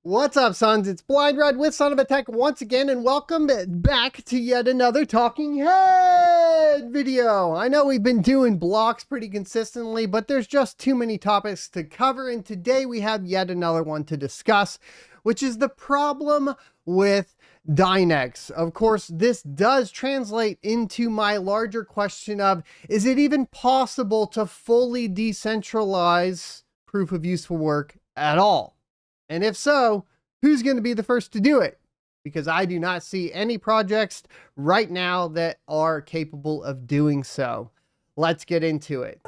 What's up, sons? It's Blind Red with Son of a Tech once again, and welcome back to yet another Talking Head video. I know we've been doing blocks pretty consistently, but there's just too many topics to cover, and today we have yet another one to discuss, which is the problem with Dynex. Of course, this does translate into my larger question of, is it even possible to fully decentralize proof of useful work at all? And if so, who's going to be the first to do it? Because I do not see any projects right now that are capable of doing so. Let's get into it.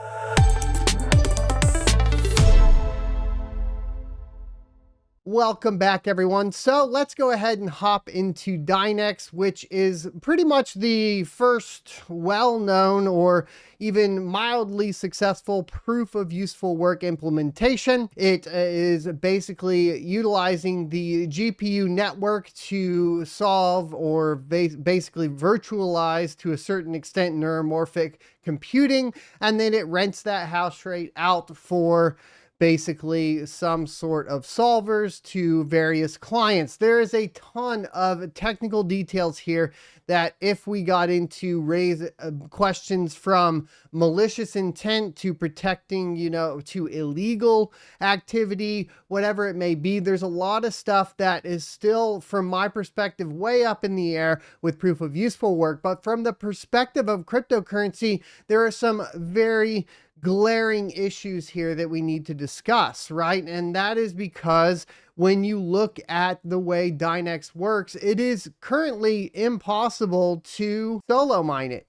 Welcome back, everyone. So let's go ahead and hop into Dynex, which is pretty much the first well-known or even mildly successful proof of useful work implementation. It is basically utilizing the GPU network to solve or basically virtualize to a certain extent neuromorphic computing, and then it rents that hash rate out for basically some sort of solvers to various clients. There is a ton of technical details here that if we got into raise questions from malicious intent to protecting, to illegal activity, whatever it may be, there's a lot of stuff that is still, from my perspective, way up in the air with proof of useful work. But from the perspective of cryptocurrency, there are some very glaring issues here that we need to discuss, right? And that is because when you look at the way Dynex works, it is currently impossible to solo mine it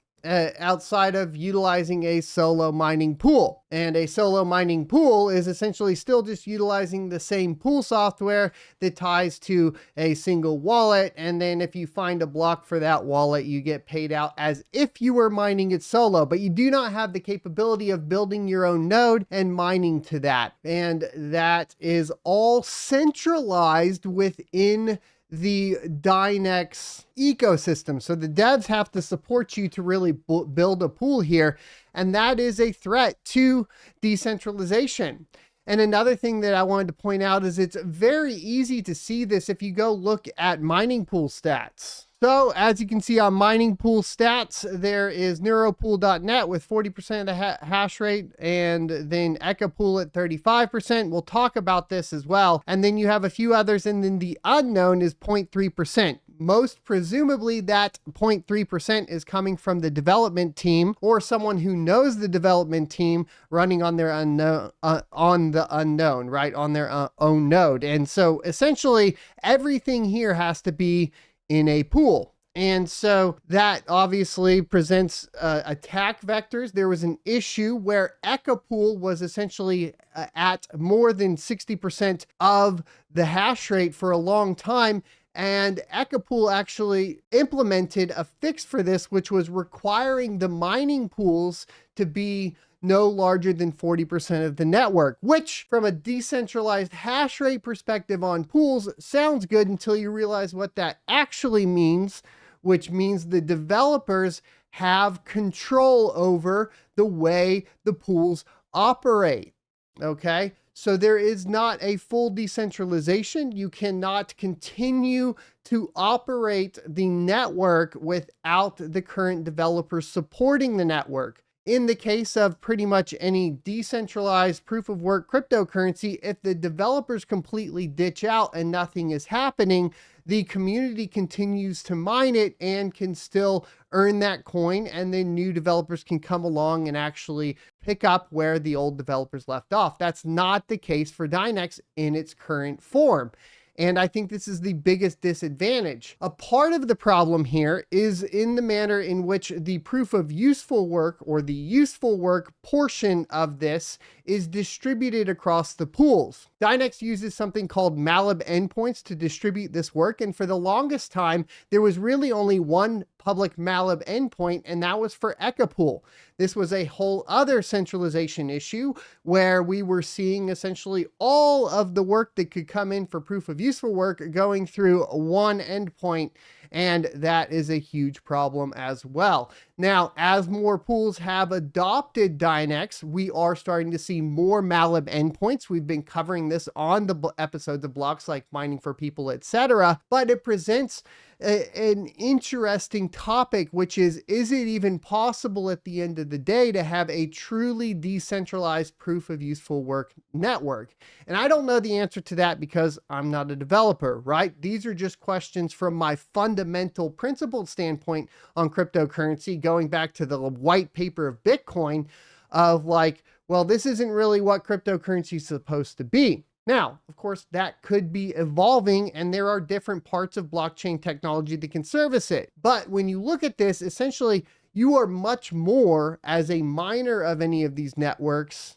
outside of utilizing a solo mining pool. And a solo mining pool is essentially still just utilizing the same pool software that ties to a single wallet. And then if you find a block for that wallet, you get paid out as if you were mining it solo, but you do not have the capability of building your own node and mining to that. And that is all centralized within the Dynex ecosystem. So the devs have to support you to really build a pool here. And that is a threat to decentralization. And another thing that I wanted to point out is it's very easy to see this if you go look at mining pool stats. So as you can see on mining pool stats, there is neuropool.net with 40% of the hash rate, and then Ecopool at 35%. We'll talk about this as well. And then you have a few others, and then the unknown is 0.3%. Most presumably that 0.3% is coming from the development team or someone who knows the development team running on their unknown, on their own node. And so essentially everything here has to be in a pool. And so that obviously presents attack vectors. There was an issue where Ecopool was essentially at more than 60% of the hash rate for a long time. And Ecopool actually implemented a fix for this, which was requiring the mining pools to be no larger than 40% of the network, which from a decentralized hash rate perspective on pools sounds good until you realize what that actually means, which means the developers have control over the way the pools operate. Okay. So there is not a full decentralization. You cannot continue to operate the network without the current developers supporting the network. In the case of pretty much any decentralized proof of work cryptocurrency, if the developers completely ditch out and nothing is happening, the community continues to mine it and can still earn that coin. And then new developers can come along and actually pick up where the old developers left off. That's not the case for Dynex in its current form. And I think this is the biggest disadvantage. A part of the problem here is in the manner in which the proof of useful work or the useful work portion of this is distributed across the pools. Dynex uses something called malab endpoints to distribute this work. And for the longest time, there was really only one public malab endpoint, and that was for Ecopool. This was a whole other centralization issue where we were seeing essentially all of the work that could come in for proof of useful work going through one endpoint. And that is a huge problem as well. Now, as more pools have adopted Dynex, we are starting to see more Malib endpoints. We've been covering this on the episodes of Blocks Like Mining for People, etc. But it presents an interesting topic, which is it even possible at the end of the day to have a truly decentralized proof of useful work network? And I don't know the answer to that because I'm not a developer, right? These are just questions from my fundamental principled standpoint on cryptocurrency, going back to the white paper of Bitcoin of like, well, this isn't really what cryptocurrency is supposed to be. Now, of course, that could be evolving, and there are different parts of blockchain technology that can service it. But when you look at this, essentially, you are much more, as a miner of any of these networks,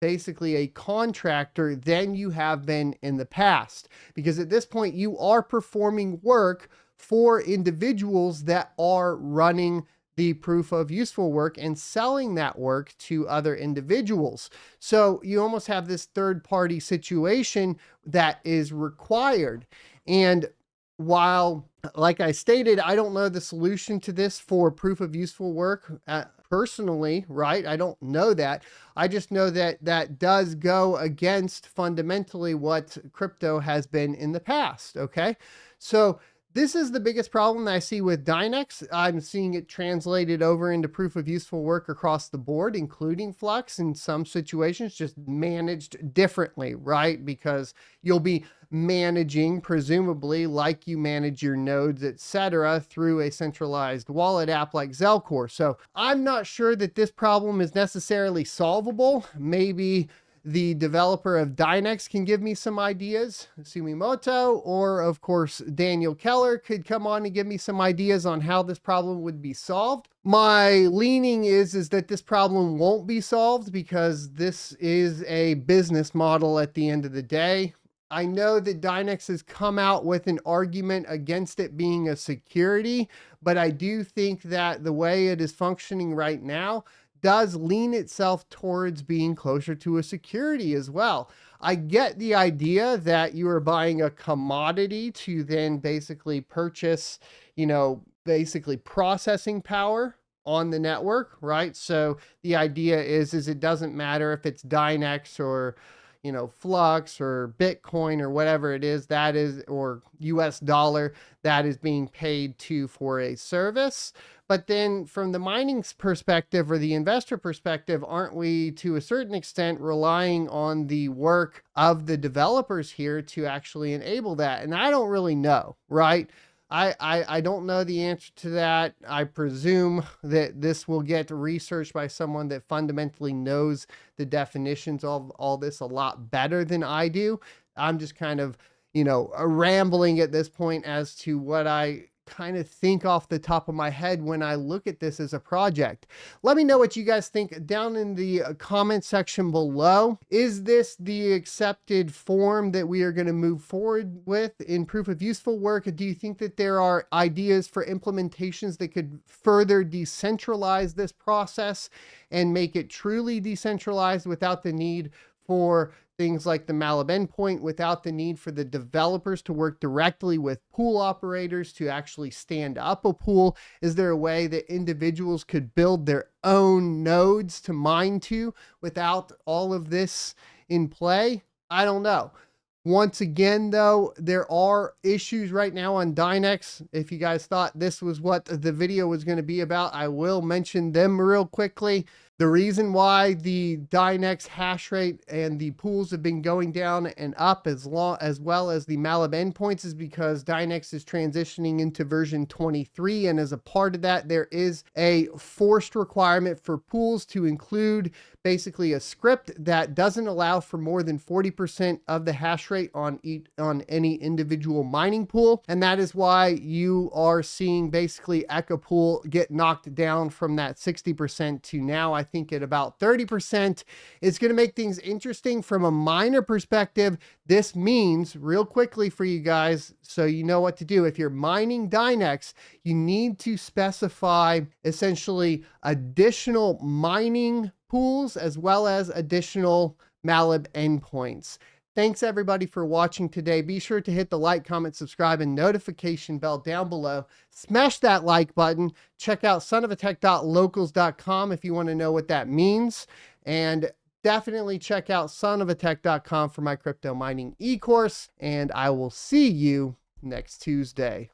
basically a contractor than you have been in the past. Because at this point, you are performing work for individuals that are running the proof of useful work and selling that work to other individuals. So you almost have this third party situation that is required. And while, like I stated, I don't know the solution to this for proof of useful work personally, right? I don't know that. I just know that that does go against fundamentally what crypto has been in the past. Okay. So this is the biggest problem that I see with Dynex. I'm seeing it translated over into proof of useful work across the board, including Flux in some situations, just managed differently, right? Because you'll be managing, presumably, like you manage your nodes, etc., through a centralized wallet app like Zelcore. So I'm not sure that this problem is necessarily solvable. Maybe the developer of Dynex can give me some ideas, Sumimoto, or of course, Daniel Keller could come on and give me some ideas on how this problem would be solved. My leaning is that this problem won't be solved because this is a business model at the end of the day. I know that Dynex has come out with an argument against it being a security, but I do think that the way it is functioning right now does lean itself towards being closer to a security as well. I get the idea that you are buying a commodity to then basically purchase, basically processing power on the network, right? So the idea is it doesn't matter if it's Dynex or Flux or Bitcoin or whatever it is that is, or US dollar that is being paid to for a service. But then from the mining perspective or the investor perspective, aren't we to a certain extent relying on the work of the developers here to actually enable that? And I don't really know, right? I don't know the answer to that. I presume that this will get researched by someone that fundamentally knows the definitions of all this a lot better than I do. I'm just kind of, rambling at this point as to what I kind of think off the top of my head when I look at this as a project. Let me know what you guys think down in the comment section below. Is this the accepted form that we are going to move forward with in proof of useful work? Do you think that there are ideas for implementations that could further decentralize this process and make it truly decentralized without the need for things like the Malib endpoint, without the need for the developers to work directly with pool operators to actually stand up a pool? Is there a way that individuals could build their own nodes to mine to without all of this in play? I don't know. Once again, though, there are issues right now on Dynex. If you guys thought this was what the video was going to be about, I will mention them real quickly. The reason why the Dynex hash rate and the pools have been going down and up as well as the Malib endpoints is because Dynex is transitioning into version 23. And as a part of that, there is a forced requirement for pools to include basically a script that doesn't allow for more than 40% of the hash rate on any individual mining pool. And that is why you are seeing basically Echo Pool get knocked down from that 60% to now, I think, at about 30%. It's going to make things interesting from a miner perspective. This means, real quickly for you guys, so you know what to do, if you're mining Dynex, you need to specify essentially additional mining pools as well as additional Malib endpoints. Thanks everybody for watching today. Be sure to hit the like, comment, subscribe, and notification bell down below. Smash that like button. Check out sonofatech.locals.com if you want to know what that means. And definitely check out sonofatech.com for my crypto mining e-course. And I will see you next Tuesday.